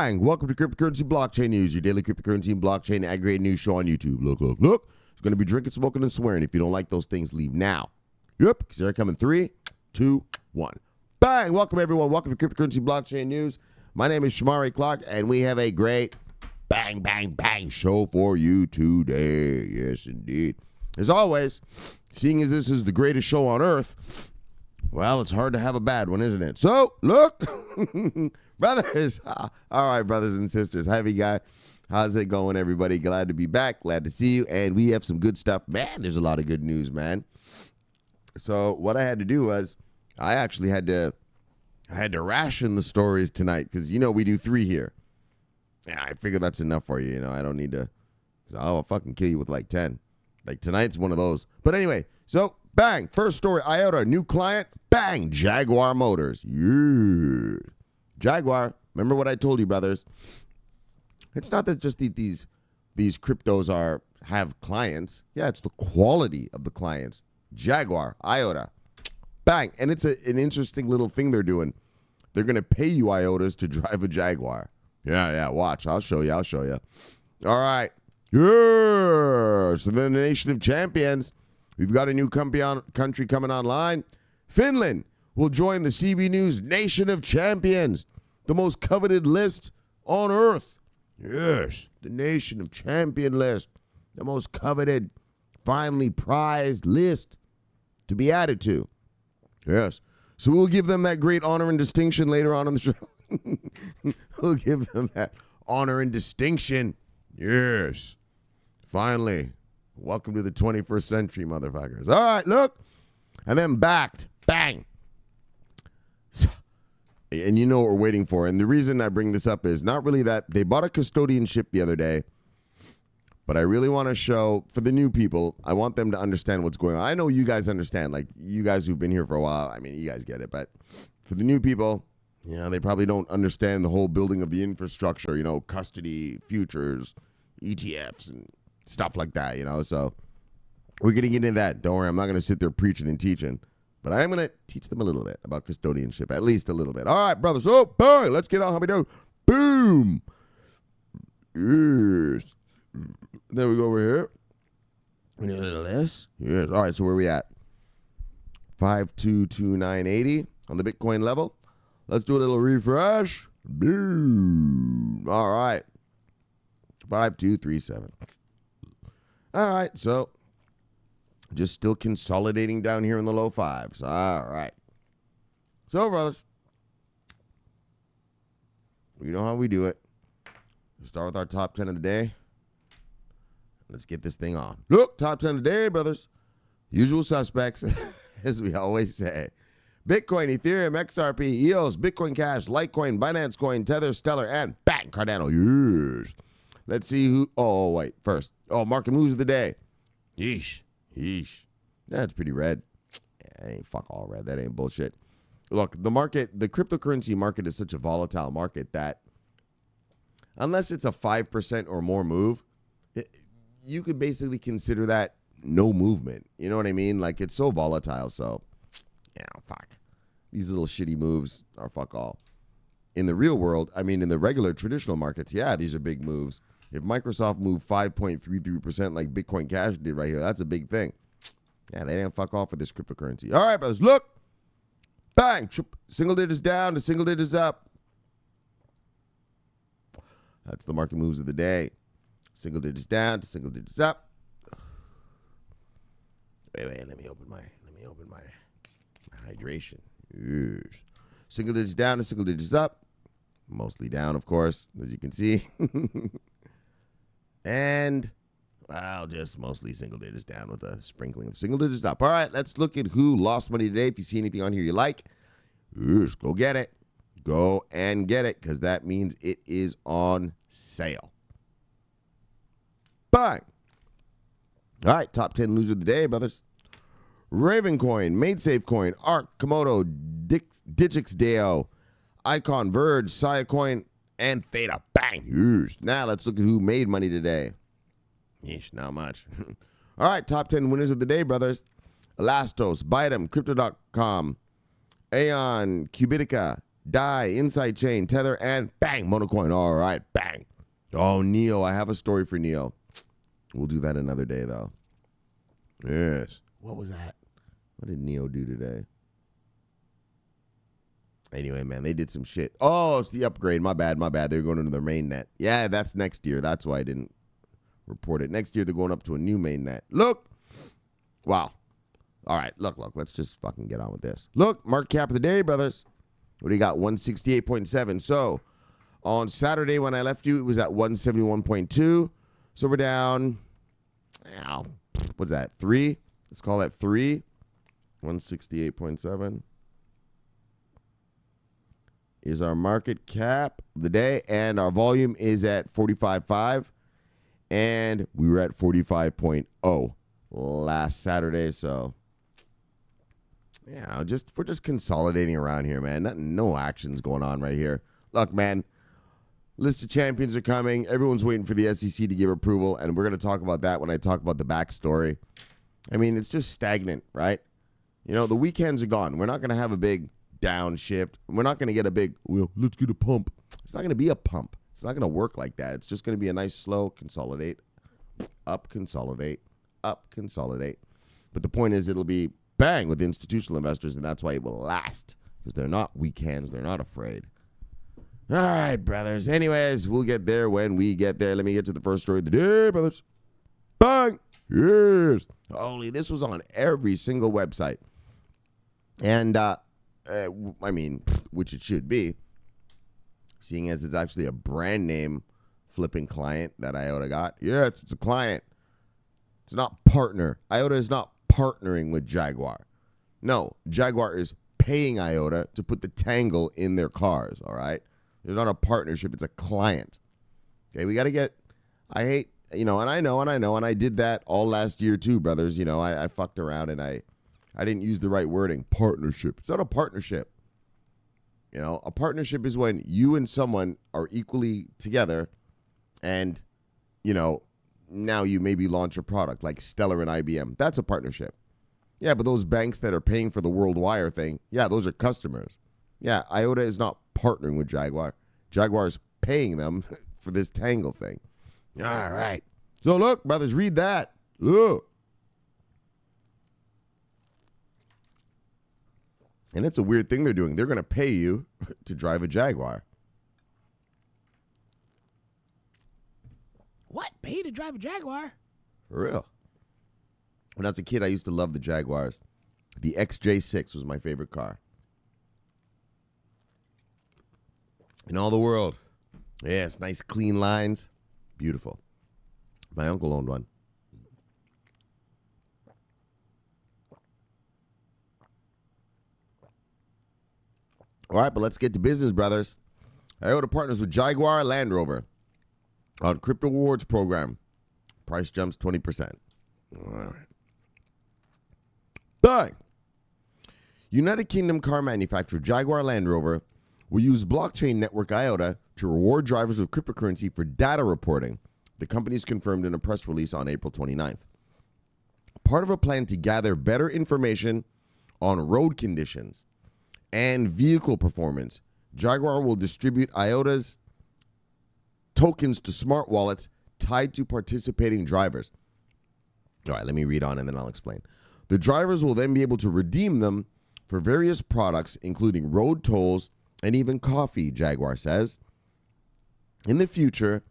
Bang! Welcome to Cryptocurrency Blockchain News, your daily cryptocurrency and blockchain aggregated news show on YouTube. Look. It's going to be drinking, smoking, and swearing. If you don't like those things, leave now. Yep, because they're coming 3, 2, 1. Bang! Welcome, everyone. Welcome to Cryptocurrency Blockchain News. My name is Shamari Clark, and we have a great bang show for you today. Yes, indeed. As always, seeing as this is the greatest show on earth, well, it's hard to have a bad one, isn't it? So, look, brothers. All right, brothers and sisters. Heavy guy. How's it going, everybody? Glad to be back. Glad to see you. And we have some good stuff. Man, there's a lot of good news, man. So what I had to do was I actually had to ration the stories tonight because, we do 3 here. Yeah, I figured that's enough for you. I don't need to. I'll fucking kill you with like 10. Like tonight's one of those. But anyway, so bang. First story, IOTA, new client. Bang, Jaguar Motors. Yeah. Jaguar, remember what I told you, brothers. It's not that just these cryptos have clients. Yeah, it's the quality of the clients. Jaguar, IOTA, bang. And it's an interesting little thing they're doing. They're going to pay you IOTAs to drive a Jaguar. Yeah, watch. I'll show you. All right. Yeah. So then the nation of champions, we've got a new country coming online. Finland will join the CB News Nation of Champions, the most coveted list on earth. Yes, the Nation of Champion list, the most coveted, finally prized list to be added to. Yes. So we'll give them that great honor and distinction later on in the show. We'll give them that honor and distinction. Yes. Finally. Welcome to the 21st century, motherfuckers. All right, look. And then Bakkt. Bang. So, and you know what we're waiting for. And the reason I bring this up is not really that they bought a Custodian ship the other day, but I really want to show for the new people, I want them to understand what's going on. I know you guys understand, like you guys who've been here for a while. I mean, you guys get it. But for the new people, they probably don't understand the whole building of the infrastructure, custody, futures, ETFs, and stuff like that, So we're going to get into that. Don't worry, I'm not going to sit there preaching and teaching. But I am going to teach them a little bit about custodianship, at least a little bit. All right, brothers. So, bang, let's get on how we do. Boom. Yes. There we go over here. We need a little less. Yes. All right, so where are we at? 522980 on the Bitcoin level. Let's do a little refresh. Boom. All right. 5237. All right, so just still consolidating down here in the low 5s. All right. So, brothers, you know how we do it. We start with our top 10 of the day. Let's get this thing on. Look, top 10 of the day, brothers. Usual suspects, as we always say. Bitcoin, Ethereum, XRP, EOS, Bitcoin Cash, Litecoin, Binance Coin, Tether, Stellar, and bang, Cardano. Yes. Let's see who. Oh, wait. First. Oh, market moves of the day. Yeesh. That's pretty red. Yeah, that ain't fuck all red. That ain't bullshit. Look, the cryptocurrency market is such a volatile market that unless it's a 5% or more move, you could basically consider that no movement. You know what I mean? Like, it's so volatile. So, fuck. These little shitty moves are fuck all. In the real world, in the regular traditional markets, these are big moves. If Microsoft moved 5.33% like Bitcoin Cash did right here, that's a big thing. Yeah, they didn't fuck off for this cryptocurrency. All right, brothers, look. Bang. Single digits down to single digits up. That's the market moves of the day. Single digits down to single digits up. Wait, let me open my hydration. Yes. Single digits down to single digits up. Mostly down, of course, as you can see. And, just mostly single digits down with a sprinkling of single digits up. All right, let's look at who lost money today. If you see anything on here you like, go get it. Go and get it, because that means it is on sale. Bang. All right, top 10 loser of the day, brothers. Ravencoin, MaidSafeCoin, Arc, Komodo, Digixdeo, Icon, Verge, Siacoin, and Theta. Bang. Yeesh. Now let's look at who made money today. Yeesh, not much. All right, top 10 winners of the day, brothers. Elastos, Bytem, Crypto.com, Aeon, Cubitica, DAI, Insight Chain, Tether, and bang, Monocoin. All right, bang. Oh, Neo. I have a story for Neo. We'll do that another day, though. Yes. What was that? What did Neo do today? Anyway, man, they did some shit. Oh, it's the upgrade. My bad. They're going into their main net. Yeah, that's next year. That's why I didn't report it. Next year, they're going up to a new main net. Look. Wow. All right, look. Let's just fucking get on with this. Look, market cap of the day, brothers. What do you got? 168.7. So, on Saturday when I left you, it was at 171.2. So, we're down, what's that, 3? Let's call that 3. 168.7 is our market cap of the day, and our volume is at 45.5, and we were at 45.0 last Saturday. So, yeah, we're just consolidating around here, man. No actions going on right here. Look, man, list of champions are coming. Everyone's waiting for the SEC to give approval, and we're going to talk about that when I talk about the backstory. I mean, it's just stagnant, right? You know, the weekends are gone. We're not going to have a big downshift. We're not going to get a big, let's get a pump. It's not going to be a pump. It's not going to work like that. It's just going to be a nice slow consolidate, up, consolidate, up, consolidate. But the point is it'll be bang with institutional investors, and that's why it will last, because they're not weak hands. They're not afraid. All right, brothers. Anyways, we'll get there when we get there. Let me get to the first story of the day, brothers. Bang! Yes. Holy, this was on every single website. And, I mean, which it should be, seeing as it's actually a brand name flipping client that IOTA got. Yeah, it's a client. It's not partner. IOTA is not partnering with Jaguar. No, Jaguar is paying IOTA to put the tangle in their cars, all right? It's not a partnership. It's a client. Okay, we got to get, I hate, and I did that all last year too, brothers. I fucked around and I didn't use the right wording. Partnership. It's not a partnership. A partnership is when you and someone are equally together and, now you maybe launch a product like Stellar and IBM. That's a partnership. Yeah, but those banks that are paying for the World Wire thing, yeah, those are customers. Yeah, IOTA is not partnering with Jaguar. Jaguar is paying them for this tangle thing. All right. So look, brothers, read that. Look. And it's a weird thing they're doing. They're going to pay you to drive a Jaguar. What? Pay to drive a Jaguar? For real. When I was a kid, I used to love the Jaguars. The XJ6 was my favorite car. In all the world. Yes, nice clean lines. Beautiful. My uncle owned one. All right, but let's get to business, brothers. IOTA partners with Jaguar Land Rover on Crypto Rewards program. Price jumps 20%. All right. Bang! United Kingdom car manufacturer Jaguar Land Rover will use blockchain network IOTA to reward drivers with cryptocurrency for data reporting. The company's confirmed in a press release on April 29th. Part of a plan to gather better information on road conditions and vehicle performance, Jaguar will distribute IOTA's tokens to smart wallets tied to participating drivers. All right, let me read on and then I'll explain. The drivers will then be able to redeem them for various products, including road tolls and even coffee, Jaguar says. In the future,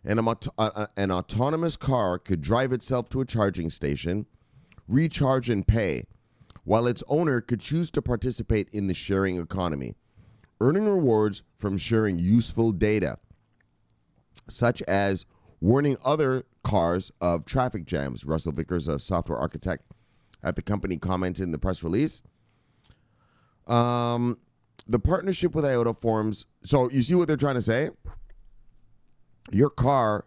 an autonomous car could drive itself to a charging station, recharge and pay, while its owner could choose to participate in the sharing economy, earning rewards from sharing useful data, such as warning other cars of traffic jams. Russell Vickers, a software architect at the company, commented in the press release. The partnership with IOTA forms, so you see what they're trying to say? Your car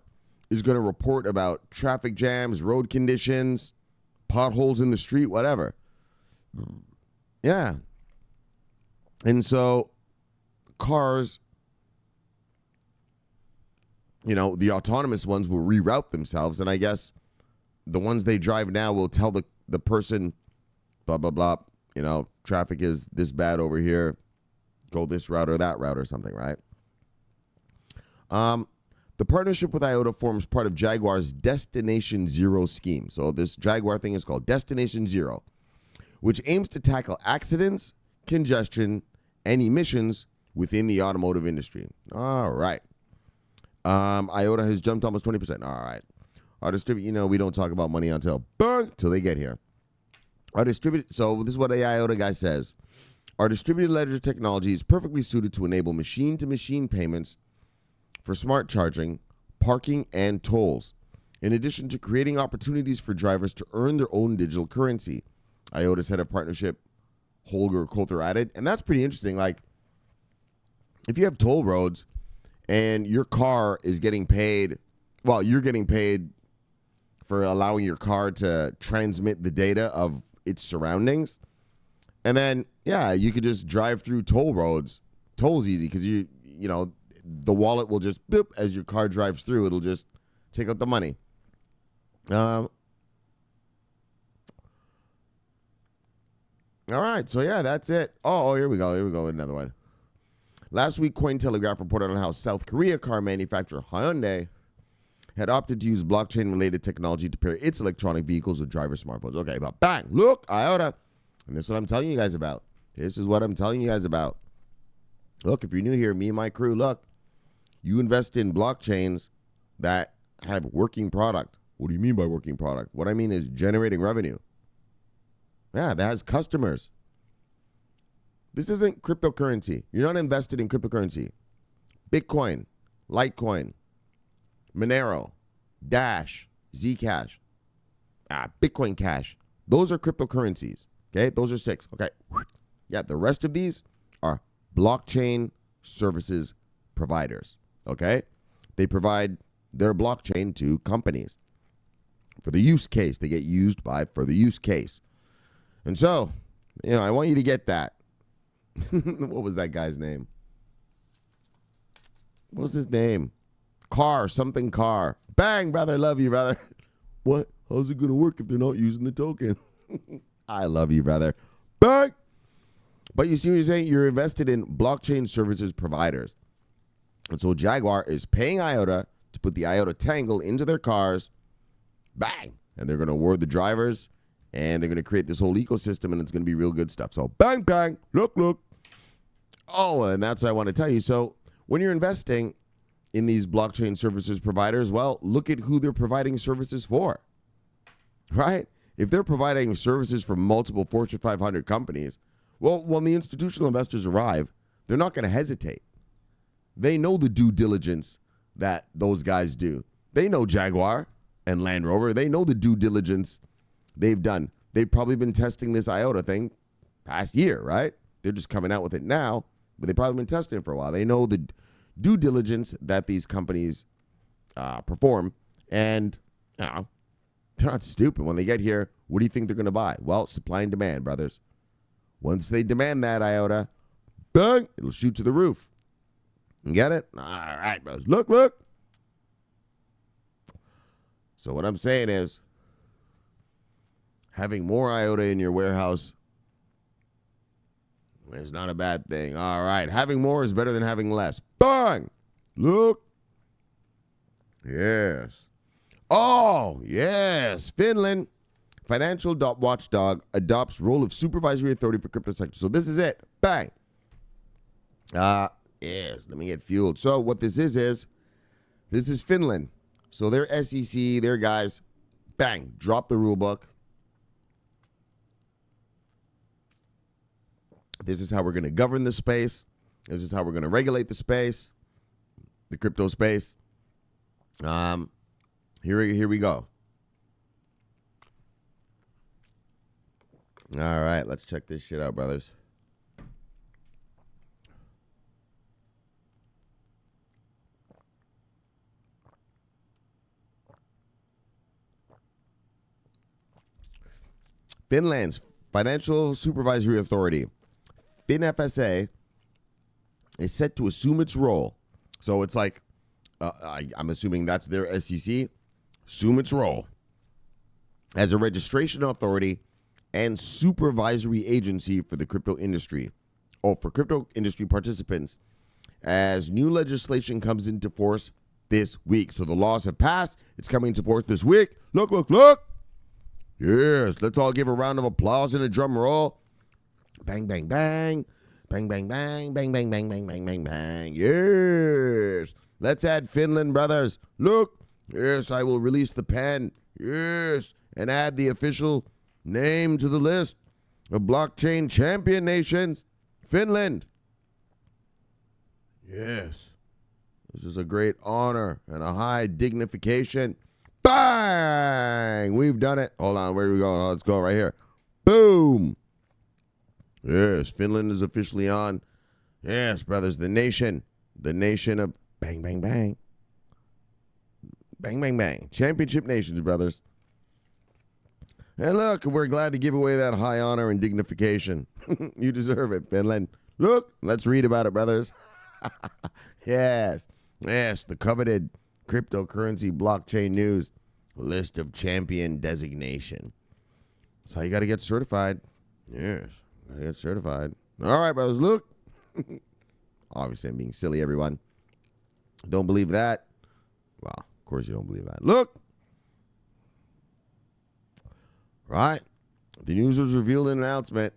is going to report about traffic jams, road conditions, potholes in the street, whatever. Yeah. And so cars, the autonomous ones will reroute themselves. And I guess the ones they drive now will tell the person, blah, blah, blah, traffic is this bad over here. go this route or that route or something, right? The partnership with IOTA forms part of Jaguar's Destination Zero scheme. So this Jaguar thing is called Destination Zero, which aims to tackle accidents, congestion, and emissions within the automotive industry. All right. IOTA has jumped almost 20%. All right. Our distributor, we don't talk about money until they get here. So this is what the IOTA guy says. Our distributed ledger technology is perfectly suited to enable machine-to-machine payments for smart charging, parking, and tolls, in addition to creating opportunities for drivers to earn their own digital currency. IOTA's head of partnership, Holger Coulter, added, and that's pretty interesting. Like, if you have toll roads and your car is getting paid, well, you're getting paid for allowing your car to transmit the data of its surroundings. And then, yeah, you could just drive through toll roads. Toll's easy because the wallet will just boop as your car drives through. It'll just take out the money. All right, so yeah, that's it. Oh, here we go. Another one. Last week, Cointelegraph reported on how South Korea car manufacturer Hyundai had opted to use blockchain-related technology to pair its electronic vehicles with driver smartphones. Okay, but bang, look, IOTA. And this is what I'm telling you guys about. Look, if you're new here, me and my crew, look, you invest in blockchains that have working product. What do you mean by working product? What I mean is generating revenue. Yeah, that has customers. This isn't cryptocurrency. You're not invested in cryptocurrency. Bitcoin, Litecoin, Monero, Dash, Zcash, Bitcoin Cash. Those are cryptocurrencies. Okay, those are 6. Okay, yeah, the rest of these are blockchain services providers. Okay, they provide their blockchain to companies for the use case. They get used for the use case. And so, I want you to get that. What was that guy's name? What was his name? Something Car. Bang, brother. Love you, brother. What? How's it going to work if they're not using the token? I love you, brother. Bang. But you see what you're saying? You're invested in blockchain services providers. And so Jaguar is paying IOTA to put the IOTA Tangle into their cars. Bang. And they're going to award the drivers. And they're going to create this whole ecosystem. And it's going to be real good stuff. So bang, bang. Look. Oh, and that's what I want to tell you. So when you're investing in these blockchain services providers, well, look at who they're providing services for, right? If they're providing services for multiple Fortune 500 companies, well, when the institutional investors arrive, they're not going to hesitate. They know the due diligence that those guys do. They know Jaguar and Land Rover. They know the due diligence they've done. They've probably been testing this IOTA thing past year, right? They're just coming out with it now, but they've probably been testing it for a while. They know the due diligence that these companies perform, and they're not stupid. When they get here, what do you think they're going to buy? Well, supply and demand, brothers. Once they demand that IOTA, bang, it'll shoot to the roof. You get it? All right, brothers. Look. So what I'm saying is, having more IOTA in your warehouse is not a bad thing. All right. Having more is better than having less. Bang! Look. Yes. Oh, yes. Finland. Financial watchdog adopts role of supervisory authority for crypto sector. So this is it. Bang. Yes. Let me get fueled. So what this is this is Finland. So their SEC, their guys, bang, drop the rule book. This is how we're going to govern the space. This is how we're going to regulate the space, the crypto space. Here we go. All right, let's check this shit out, brothers. Finland's Financial Supervisory Authority, FinFSA, is set to assume its role. So it's like, I'm assuming that's their SEC, assume its role as a registration authority and supervisory agency for the crypto industry for crypto industry participants as new legislation comes into force this week. So the laws have passed. It's coming into force this week. Look, look, look. Yes, let's all give a round of applause and a drum roll. Bang, bang, bang. Bang, bang, bang. Bang, bang, bang, bang, bang, bang, bang. Yes. Let's add Finland, brothers. Look. Yes, I will release the pen. Yes. And add the official name to the list of blockchain champion nations. Finland. Yes. This is a great honor and a high dignification. Bang! We've done it. Hold on. Where are we going? Oh, let's go right here. Boom. Yes, Finland is officially on. Yes, brothers, the nation of bang, bang, bang. Bang, bang, bang. Championship nations, brothers. And look, we're glad to give away that high honor and dignification. You deserve it, Finland. Look, let's read about it, brothers. Yes, the coveted cryptocurrency blockchain news list of champion designation. That's how you got to get certified. Yes, got to get certified. All right, brothers, look. Obviously, I'm being silly, everyone. Don't believe that. Well, of course you don't believe that. Look. Right. The news was revealed in an announcement.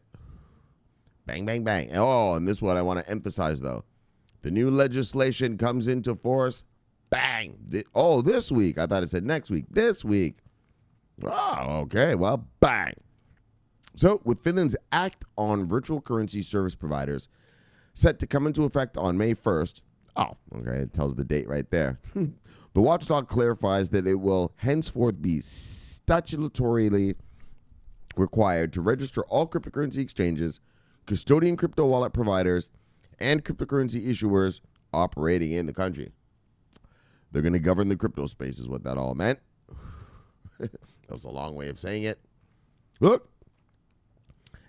Bang, bang, bang. Oh, and this is what I want to emphasize, though. The new legislation comes into force. Bang. This week. I thought it said next week. This week. Oh, okay. Well, bang. So, with Finland's Act on Virtual Currency Service Providers set to come into effect on May 1st. Oh, okay. It tells the date right there. The watchdog clarifies that it will henceforth be statutorily required to register all cryptocurrency exchanges, custodian crypto wallet providers, and cryptocurrency issuers operating in the country. They're going to govern the crypto space is what that all meant. That was a long way of saying it. Look.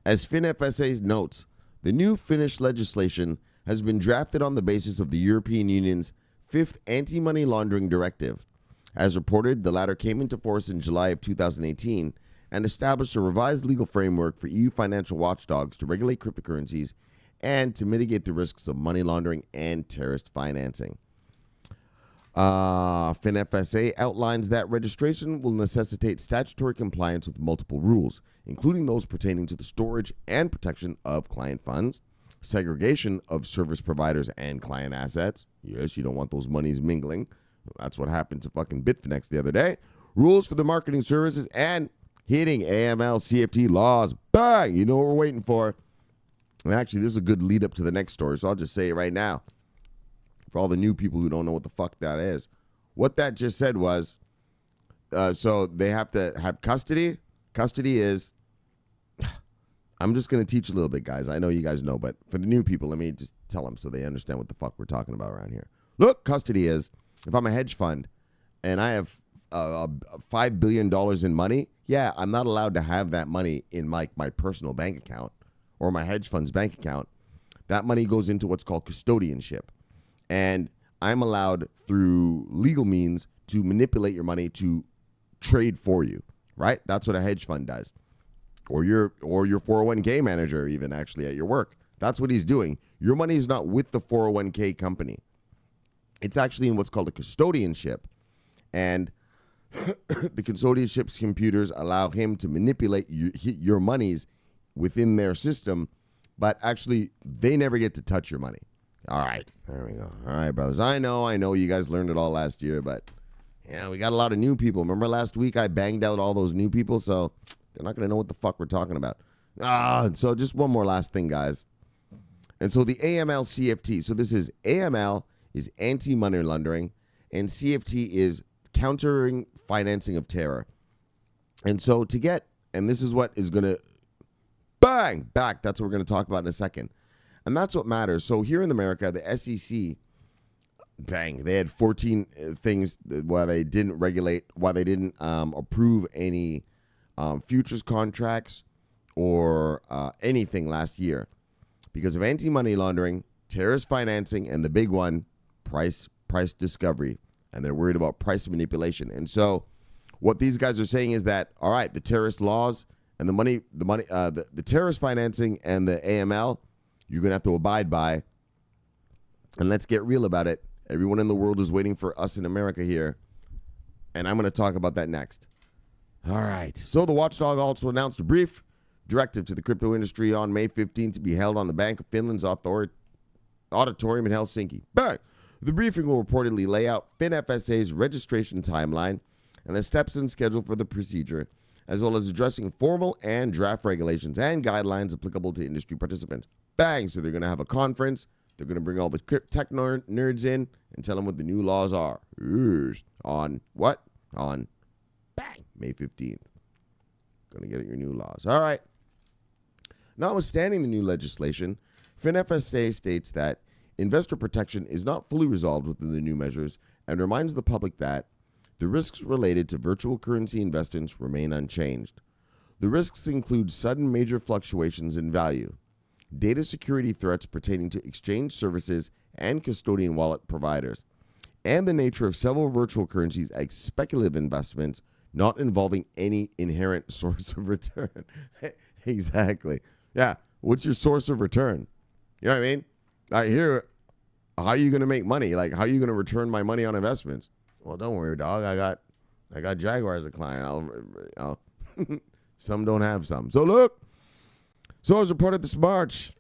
As FinFSA notes, the new Finnish legislation has been drafted on the basis of the European Union's fifth anti-money laundering directive. As reported, the latter came into force in July of 2018 and established a revised legal framework for EU financial watchdogs to regulate cryptocurrencies and to mitigate the risks of money laundering and terrorist financing. FinFSA outlines that registration will necessitate statutory compliance with multiple rules, including those pertaining to the storage and protection of client funds, segregation of service providers and client assets. Yes, you don't want those monies mingling. That's what happened to fucking Bitfinex the other day. Rules for the marketing services and hitting AML CFT laws. Bang! You know what we're waiting for. And actually, this is a good lead up to the next story, so I'll just say it right now. For all the new people who don't know what the fuck that is. What that just said was, so they have to have custody. Custody is, I'm just going to teach a little bit, guys. I know you guys know, but for the new people, let me just tell them so they understand what the fuck we're talking about around here. Look, custody is, if I'm a hedge fund and I have $5 billion in money, yeah, I'm not allowed to have that money in my personal bank account or my hedge fund's bank account. That money goes into what's called custodianship. And I'm allowed through legal means to manipulate your money to trade for you, right? That's what a hedge fund does. Or your 401k manager even actually at your work. That's what he's doing. Your money is not with the 401k company. It's actually in what's called a custodianship. And the custodianship's computers allow him to manipulate your monies within their system, but actually they never get to touch your money. All right, there we go. All right, brothers. I know you guys learned it all last year, but yeah, we got a lot of new people. Remember last week I banged out all those new people, so they're not going to know what the fuck we're talking about. So just one more last thing, guys. And so the AML CFT, so this is AML is anti-money laundering, and CFT is countering financing of terror. And so and this is what is going to bang back. That's what we're going to talk about in a second. And that's what matters. So here in America, the SEC, bang, they had 14 things why they didn't regulate, why they didn't approve any futures contracts or anything last year because of anti-money laundering, terrorist financing, and the big one, price discovery. And they're worried about price manipulation. And so what these guys are saying is that, all right, the terrorist laws and the terrorist financing and the AML, you're going to have to abide by. And let's get real about it. Everyone in the world is waiting for us in America here. And I'm going to talk about that next. All right. So the watchdog also announced a brief directive to the crypto industry on May 15th to be held on the Bank of Finland's auditorium in Helsinki. Bang! The briefing will reportedly lay out FinFSA's registration timeline and the steps and schedule for the procedure, as well as addressing formal and draft regulations and guidelines applicable to industry participants. Bang! So they're going to have a conference. They're going to bring all the tech nerds in and tell them what the new laws are. On what? On bang, May 15th. Going to get your new laws. All right. Notwithstanding the new legislation, FinFSA states that investor protection is not fully resolved within the new measures and reminds the public that the risks related to virtual currency investments remain unchanged. The risks include sudden major fluctuations in value, data security threats pertaining to exchange services and custodian wallet providers, and the nature of several virtual currencies as speculative investments not involving any inherent source of return. Exactly. Yeah. What's your source of return? You know what I mean? I hear, how are you going to make money? Like, how are you going to return my money on investments? Well, don't worry, dog. I got Jaguar as a client. Some don't have some. So look. So as reported this March,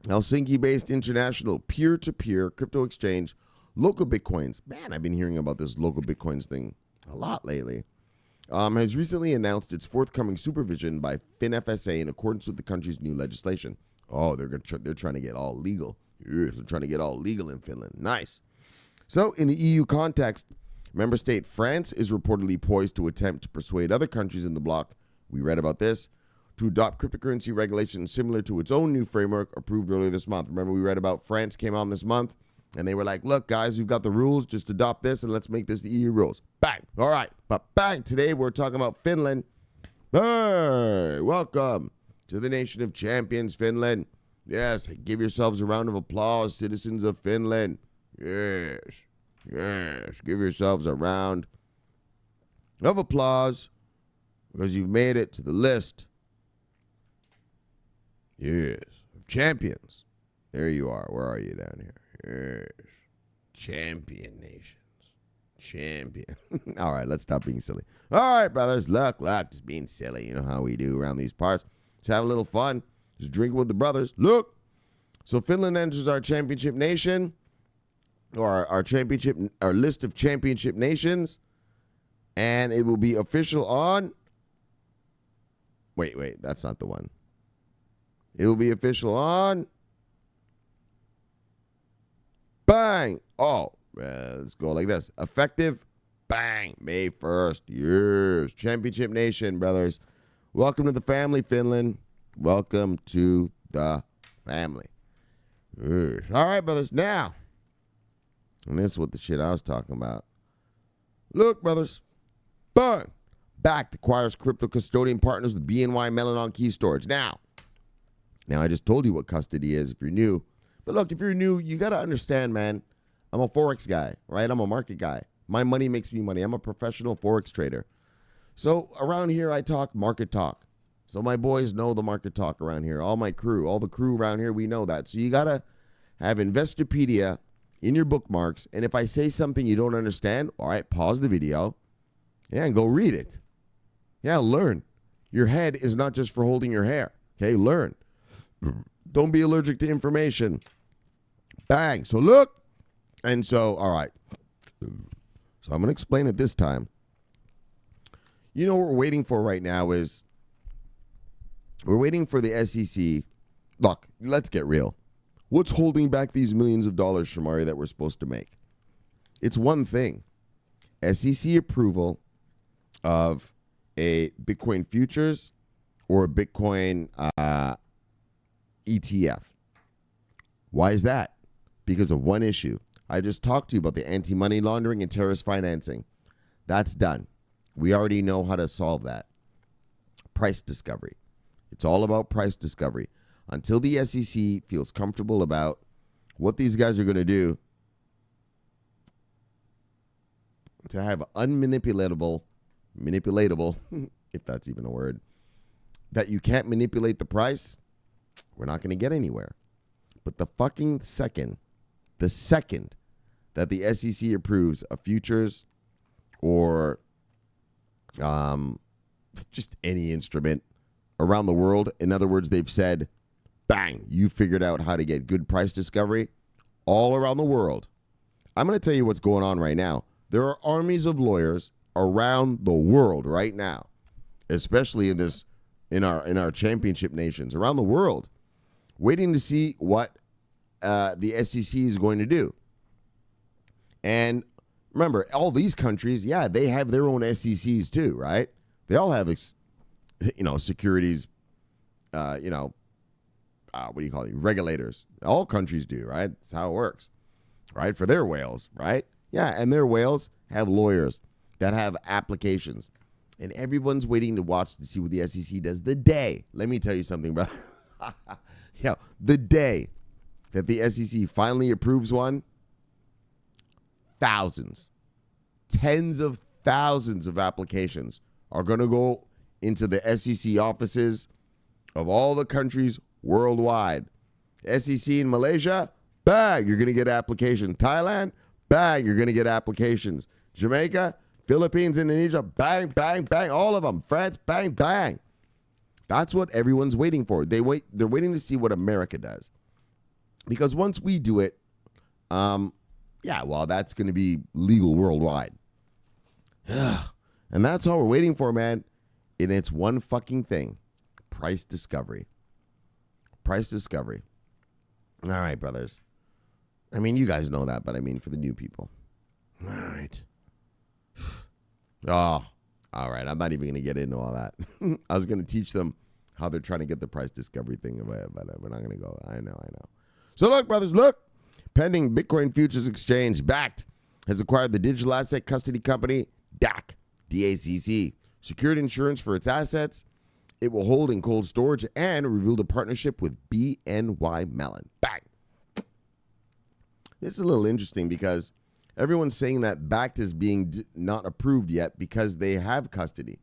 Helsinki-based international peer-to-peer crypto exchange, Local Bitcoins. Man, I've been hearing about this Local Bitcoins thing a lot lately. Has recently announced its forthcoming supervision by FinFSA in accordance with the country's new legislation. Oh, they're trying to get all legal. Yes, they're trying to get all legal in Finland. Nice. So, in the EU context, member state France is reportedly poised to attempt to persuade other countries in the bloc, we read about this, to adopt cryptocurrency regulations similar to its own new framework approved earlier this month. Remember, we read about France came on this month, and they were like, look, guys, we've got the rules. Just adopt this, and let's make this the EU rules. Bang. All right. But bang, today we're talking about Finland. Hey, welcome to the nation of champions, Finland. Yes, give yourselves a round of applause, citizens of Finland. Yes, give yourselves a round of applause because you've made it to the list. Yes, of champions. There you are. Where are you down here? Yes, champion nations. Champion. All right, let's stop being silly. All right, brothers, look, just being silly. You know how we do around these parts. Let's have a little fun. Just drink with the brothers. Look. So Finland enters our championship nation, or our list of championship nations, and it will be official on. Wait, that's not the one. It will be official on. Bang. Oh, let's go like this. Effective. Bang. May 1st. Yes. Championship nation, brothers. Welcome to the family, Finland. Welcome to the family. Yes. All right, brothers. Now, and this is what the shit I was talking about. Look, brothers. Bang. Bakkt acquires crypto custodian partners with BNY Mellon on key storage. Now, I just told you what custody is if you're new. But look, if you're new, you got to understand, man, I'm a Forex guy, right? I'm a market guy. My money makes me money. I'm a professional Forex trader. So around here, I talk market talk. So my boys know the market talk around here. All the crew around here, we know that. So you got to have Investopedia in your bookmarks. And if I say something you don't understand, all right, pause the video. Yeah, and go read it. Yeah, learn. Your head is not just for holding your hair. Okay, learn. Don't be allergic to information. Bang. So look. And so, all right. So I'm going to explain it this time. You know what we're waiting for right now is we're waiting for the SEC. Look, let's get real. What's holding back these millions of dollars, Shamari, that we're supposed to make? It's one thing. SEC approval of a Bitcoin futures or a Bitcoin ETF. Why is that? Because of one issue. I just talked to you about the anti-money laundering and terrorist financing. That's done. We already know how to solve that. Price discovery. It's all about price discovery. Until the SEC feels comfortable about what these guys are going to do to have unmanipulatable, if that's even a word, that you can't manipulate the price, we're not going to get anywhere. But the second that the SEC approves a futures or just any instrument around the world, in other words, they've said, bang, you figured out how to get good price discovery all around the world. I'm going to tell you what's going on right now. There are armies of lawyers around the world right now, especially in our championship nations around the world, waiting to see what the SEC is going to do. And remember, all these countries, yeah, they have their own SECs too, right? They all have, securities, what do you call it? Regulators. All countries do, right? That's how it works, right? For their whales, right? Yeah, and their whales have lawyers that have applications. And everyone's waiting to watch to see what the SEC does the day. Let me tell you something, brother. Yeah, the day that the SEC finally approves one, thousands, tens of thousands of applications are going to go into the SEC offices of all the countries worldwide. SEC in Malaysia, bang, you're going to get applications. Thailand, bang, you're going to get applications. Jamaica, Philippines, Indonesia, bang, bang, bang, all of them. France, bang, bang. That's what everyone's waiting for. They're waiting to see what America does. Because once we do it, that's going to be legal worldwide. And that's all we're waiting for, man. And it's one fucking thing. Price discovery. Price discovery. All right, brothers. I mean, you guys know that, but I mean for the new people. All right. Oh, all right. I'm not even going to get into all that. I was going to teach them how they're trying to get the price discovery thing, but we're not going to go. I know. So look, brothers, look. Pending Bitcoin Futures Exchange, Bakkt has acquired the digital asset custody company DACC, secured insurance for its assets. It will hold in cold storage and revealed a partnership with BNY Mellon. Bang. This is a little interesting because everyone's saying that Bakkt is being not approved yet because they have custody,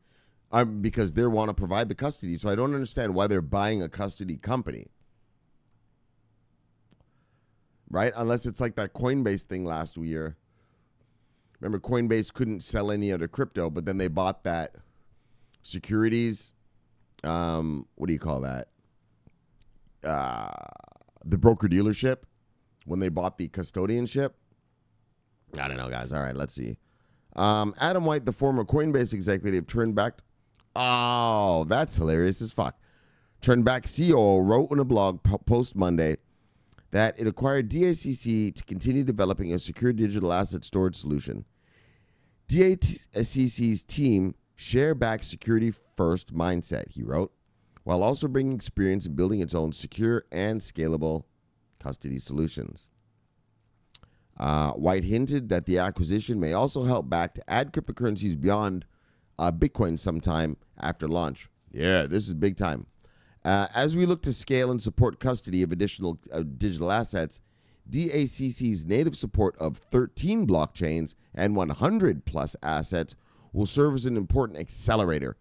because they want to provide the custody. So I don't understand why they're buying a custody company. Right? Unless it's like that Coinbase thing last year. Remember, Coinbase couldn't sell any other crypto, but then they bought that securities. What do you call that? The broker dealership when they bought the custodianship. I don't know, guys. All right, let's see. Adam White, the former Coinbase executive, turned back. Oh, that's hilarious as fuck. Turned back COO wrote in a blog post Monday that it acquired DACC to continue developing a secure digital asset storage solution. DACC's team share Bakkt's security-first mindset, he wrote, while also bringing experience in building its own secure and scalable custody solutions. White hinted that the acquisition may also help Bakkt to add cryptocurrencies beyond Bitcoin sometime after launch. Yeah, this is big time. As we look to scale and support custody of additional digital assets, DACC's native support of 13 blockchains and 100 plus assets will serve as an important accelerator.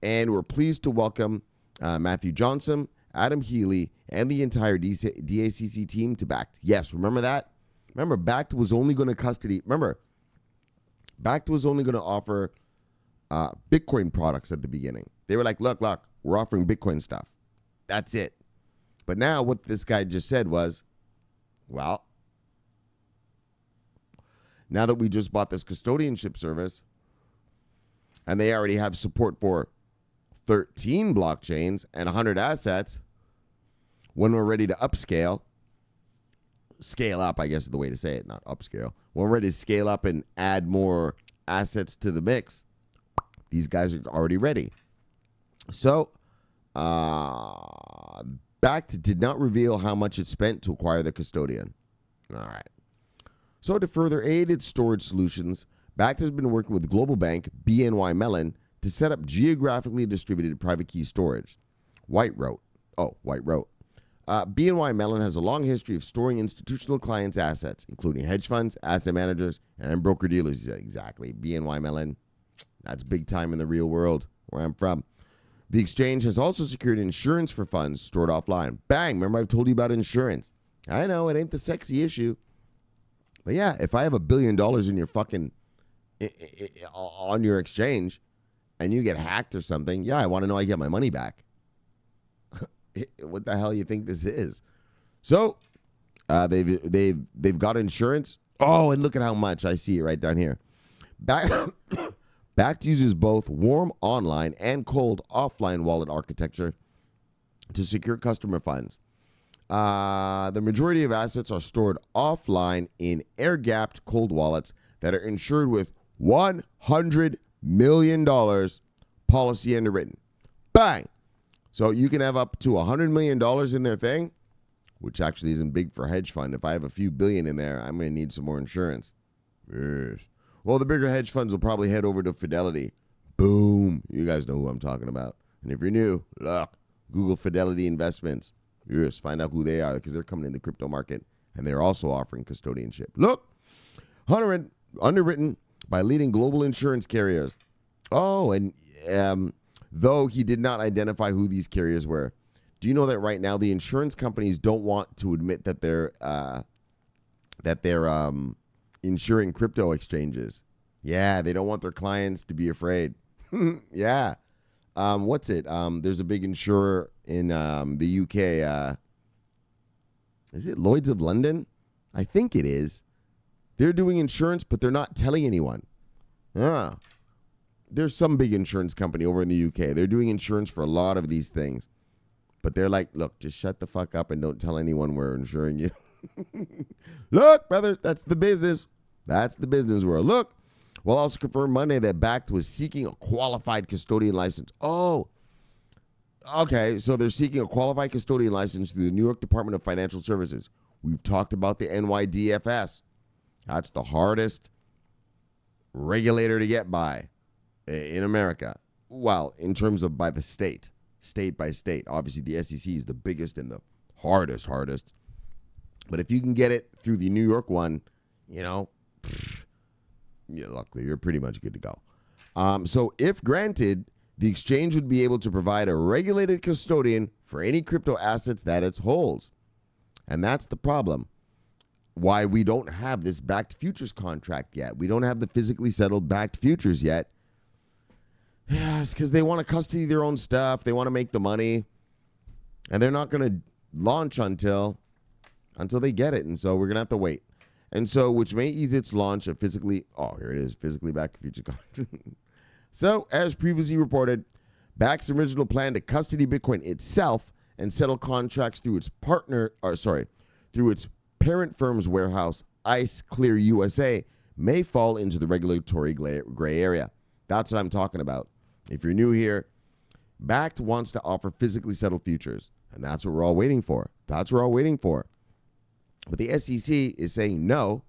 And we're pleased to welcome Matthew Johnson, Adam Healy, and the entire DACC team to Bakkt. Yes, remember that? Remember, Bakkt was only going to Bakkt was only going to offer Bitcoin products at the beginning. They were like, look, we're offering Bitcoin stuff. That's it. But now what this guy just said was, well, now that we just bought this custodianship service and they already have support for 13 blockchains and 100 assets, when we're ready to scale up, I guess is the way to say it, not upscale. When we're ready to scale up and add more assets to the mix, these guys are already ready. So, Bakkt did not reveal how much it spent to acquire the custodian. All right. So to further aid its storage solutions, Bakkt has been working with global bank BNY Mellon to set up geographically distributed private key storage. White wrote. BNY Mellon has a long history of storing institutional clients' assets, including hedge funds, asset managers, and broker-dealers. Exactly. BNY Mellon, that's big time in the real world, where I'm from. The exchange has also secured insurance for funds stored offline. Bang! Remember I've told you about insurance. I know it ain't the sexy issue. But yeah, if I have $1 billion in your fucking, on your exchange and you get hacked or something, yeah, I want to know I get my money back. What the hell you think this is? So they've got insurance. Oh, and look at how much. I see it right down here. Bakkt uses both warm online and cold offline wallet architecture to secure customer funds. The majority of assets are stored offline in air-gapped cold wallets that are insured with $100 million policy underwritten. Bang! So you can have up to $100 million in their thing, which actually isn't big for a hedge fund. If I have a few billion in there, I'm going to need some more insurance. Yes. Well, the bigger hedge funds will probably head over to Fidelity. Boom. You guys know who I'm talking about. And if you're new, look, Google Fidelity Investments. Yes, find out who they are because they're coming in the crypto market and they're also offering custodianship. Look, underwritten by leading global insurance carriers. Oh, and though he did not identify who these carriers were, do you know that right now the insurance companies don't want to admit that they're insuring crypto exchanges? Yeah, they don't want their clients to be afraid. Yeah. What's it? There's a big insurer in the UK. Is it Lloyd's of London? I think it is. They're doing insurance, but they're not telling anyone. There's some big insurance company over in the UK. They're doing insurance for a lot of these things. But they're like, look, just shut the fuck up and don't tell anyone we're insuring you. Look, brothers, that's the business. That's the business world. Look, we'll also confirm Monday that Bakkt was seeking a qualified custodian license. Oh, okay. So they're seeking a qualified custodian license through the New York Department of Financial Services. We've talked about the NYDFS. That's the hardest regulator to get by in America. Well, in terms of by the state by state. Obviously, the SEC is the biggest and the hardest. But if you can get it through the New York one, yeah, luckily, you're pretty much good to go. So if granted, the exchange would be able to provide a regulated custodian for any crypto assets that it holds. And that's the problem. Why we don't have this Bakkt futures contract yet. We don't have the physically settled Bakkt futures yet. Yeah, it's because they want to custody their own stuff. They want to make the money. And they're not going to launch until they get it. And so we're going to have to wait. And so, which may ease its launch of physically backed future contract. So, as previously reported, Bakkt's original plan to custody Bitcoin itself and settle contracts through its parent firm's warehouse, ICE Clear USA, may fall into the regulatory gray area. That's what I'm talking about. If you're new here, Bakkt wants to offer physically settled futures, and that's what we're all waiting for. But the SEC is saying no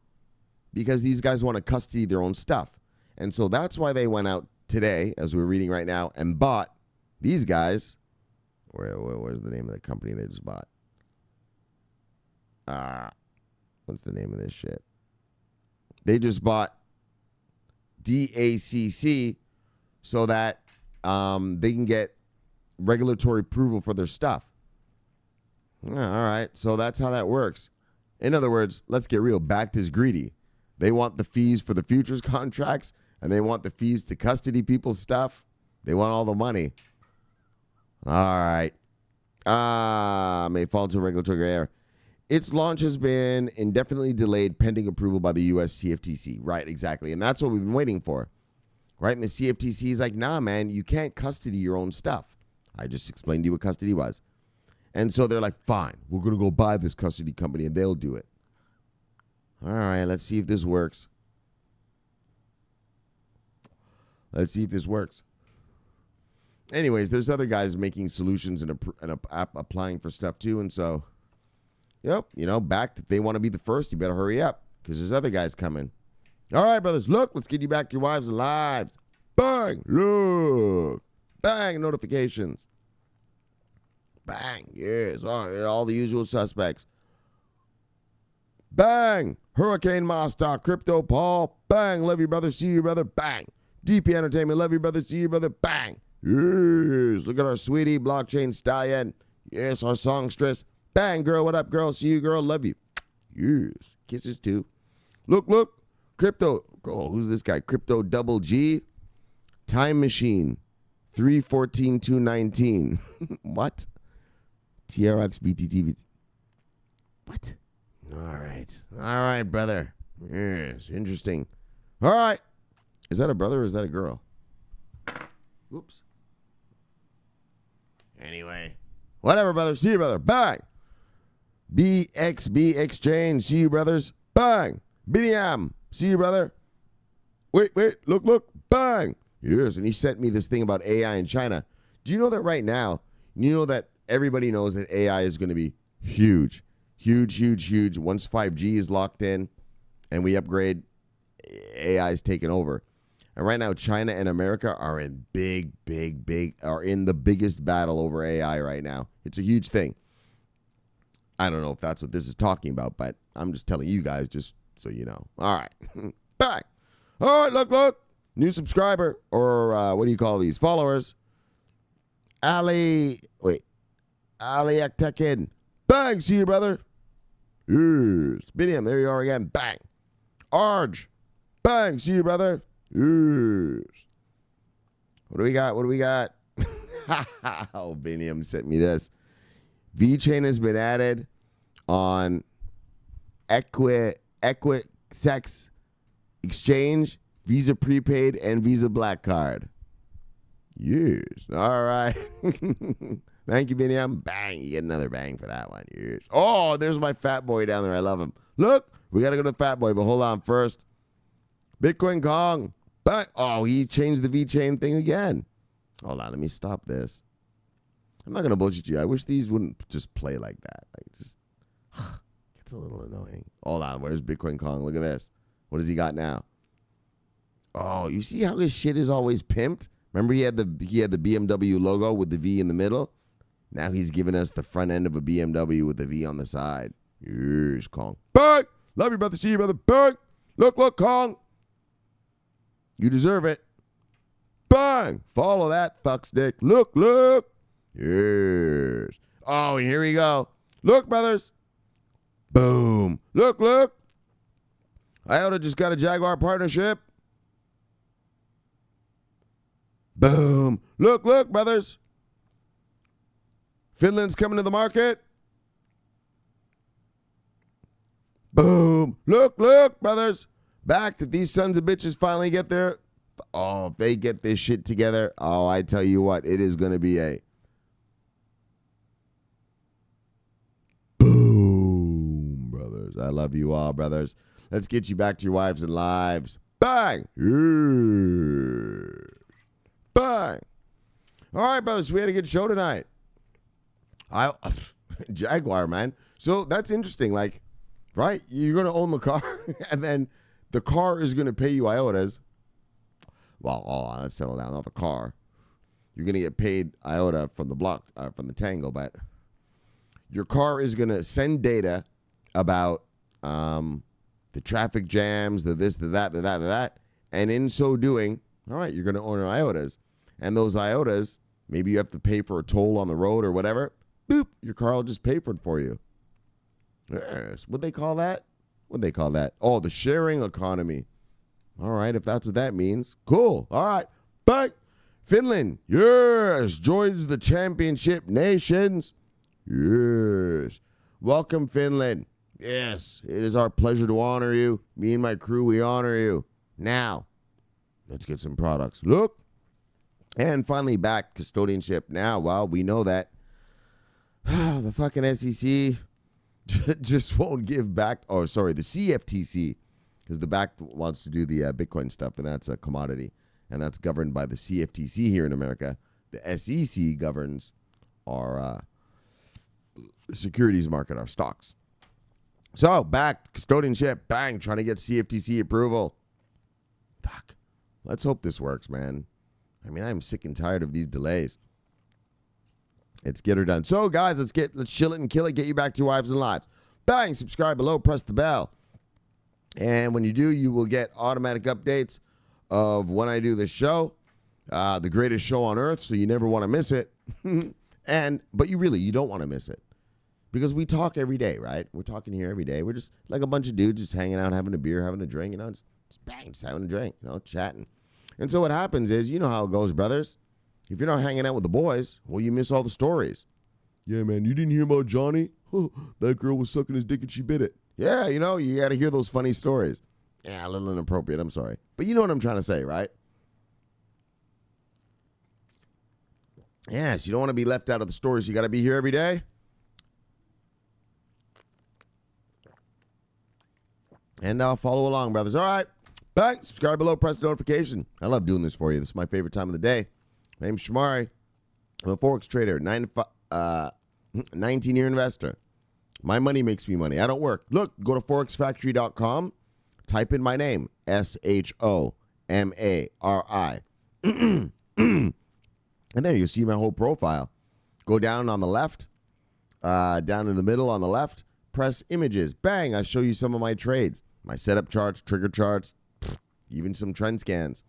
because these guys want to custody their own stuff. And so that's why they went out today, as we're reading right now, and bought these guys. Where's the name of the company they just bought? What's the name of this shit? They just bought DACC so that they can get regulatory approval for their stuff. All right, so that's how that works. In other words, let's get real. Bakkt is greedy. They want the fees for the futures contracts, and they want the fees to custody people's stuff. They want all the money. All right. May fall into regulatory gray area. Its launch has been indefinitely delayed pending approval by the U.S. CFTC. Right, exactly. And that's what we've been waiting for. Right? And the CFTC is like, nah, man, you can't custody your own stuff. I just explained to you what custody was. And so they're like, fine, we're going to go buy this custody company and they'll do it. All right, let's see if this works. Anyways, there's other guys making solutions and applying for stuff too. And so, Bakkt, if they want to be the first, you better hurry up because there's other guys coming. All right, brothers, look, let's get you back to your wives and lives. Bang, look. Bang, notifications. Bang, yes, all the usual suspects. Bang, Hurricane Master, Crypto Paul. Bang, love you, brother, see you, brother. Bang, DP Entertainment, love you, brother, see you, brother. Bang, yes, look at our sweetie, Blockchain Stallion. Yes, our songstress. Bang, girl. What up, girl? See you, girl. Love you. Yes. Kisses too. Look. Crypto. Oh, who's this guy? Crypto Double G. Time Machine. 314-219. What? TRX BTTV. What? All right, brother. Yes, interesting. All right. Is that a brother or is that a girl? Whoops. Anyway. Whatever, brother. See you, brother. Bang. BXB Exchange. See you, brothers. Bang. BDM. See you, brother. Wait. Look. Bang. Yes, and he sent me this thing about AI in China. Do you know that right now, everybody knows that AI is going to be huge. Huge. Once 5G is locked in and we upgrade, AI is taking over. And right now, China and America are in are in the biggest battle over AI right now. It's a huge thing. I don't know if that's what this is talking about, but I'm just telling you guys just so you know. All right. Back. All right, look. New subscriber, or what do you call these? Followers. Ali Aktekin. Bang, see you, brother. Yes. Biniam, there you are again. Bang. Arj. Bang, see you, brother. Yes. What do we got? Oh, Biniam sent me this. VeChain has been added on Equisex Exchange, Visa Prepaid, and Visa Black Card. Yes. All right. Thank you, Biniam. Bang. You get another bang for that one. Yes. Oh, there's my fat boy down there. I love him. Look, we got to go to the fat boy, but hold on first. Bitcoin Kong. Bang. Oh, he changed the VeChain thing again. Hold on. Let me stop this. I'm not going to bullshit you. I wish these wouldn't just play like that. Like, just gets a little annoying. Hold on. Where's Bitcoin Kong? Look at this. What does he got now? Oh, you see how his shit is always pimped? Remember he had the BMW logo with the V in the middle? Now he's giving us the front end of a BMW with the V on the side. Here's Kong. Bang! Love you, brother. See you, brother. Bang! Look, Kong. You deserve it. Bang! Follow that fuckstick. Look. Yes. Oh, and here we go. Look, brothers. Boom. Look. IOTA just got a Jaguar partnership. Boom. Look, brothers. Finland's coming to the market. Boom. Look, brothers. Bakkt, that these sons of bitches finally get there. Oh, if they get this shit together, oh, I tell you what, it is going to be a boom, brothers. I love you all, brothers. Let's get you back to your wives and lives. Bang. Bang. All right, brothers, we had a good show tonight. Jaguar, man. So that's interesting. Like, right? You're going to own the car, and then the car is going to pay you IOTAs. Well, let's settle down. Not the car. You're going to get paid IOTA from the block, from the Tango, but your car is going to send data about the traffic jams, the this, the that. And in so doing, all right, you're going to own IOTAs. And those IOTAs, maybe you have to pay for a toll on the road or whatever. Boop, your car will just pay for it for you. Yes. What'd they call that? Oh, the sharing economy. All right, if that's what that means. Cool. All right. Bye. Finland, yes, joins the championship nations. Yes. Welcome, Finland. Yes, it is our pleasure to honor you. Me and my crew, we honor you. Now, let's get some products. Look. And finally, Bakkt custodianship. Now, well, we know that the fucking SEC just won't give back. Oh, sorry, the CFTC, because the Bakkt wants to do the Bitcoin stuff, and that's a commodity, and that's governed by the CFTC here in America. The SEC governs our securities market, our stocks. So, Bakkt custodianship, bang, trying to get CFTC approval. Fuck. Let's hope this works, man. I mean, I'm sick and tired of these delays. Let's get her done. So, guys, let's chill it and kill it, get you back to your wives and lives. Bang, subscribe below, press the bell. And when you do, you will get automatic updates of when I do this show, the greatest show on earth, so you never want to miss it. But you don't want to miss it, Because we talk every day, right? We're talking here every day. We're just like a bunch of dudes just hanging out, having a beer, having a drink, just having a drink, chatting. And so what happens is, you know how it goes, brothers. If you're not hanging out with the boys, well, you miss all the stories. Yeah, man, you didn't hear about Johnny? That girl was sucking his dick and she bit it. Yeah, you got to hear those funny stories. Yeah, a little inappropriate, I'm sorry. But you know what I'm trying to say, right? Yes, you don't want to be left out of the stories. You got to be here every day. And follow along, brothers. All right. Back. Subscribe below. Press the notification. I love doing this for you. This is my favorite time of the day. My name's Shamari. I'm a Forex trader. 19-year investor. My money makes me money. I don't work. Look, go to forexfactory.com. Type in my name. SHOMARI. And there you'll see my whole profile. Go down on the left. Down in the middle on the left. Press images. Bang. I show you some of my trades. My setup charts, trigger charts, even some trend scans.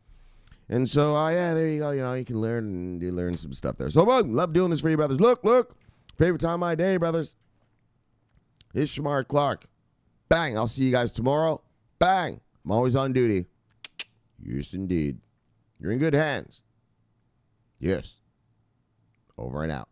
And so, yeah, there you go. You can learn some stuff there. So, love doing this for you, brothers. Look. Favorite time of my day, brothers. It's Shamar Clark. Bang. I'll see you guys tomorrow. Bang. I'm always on duty. Yes, indeed. You're in good hands. Yes. Over and out.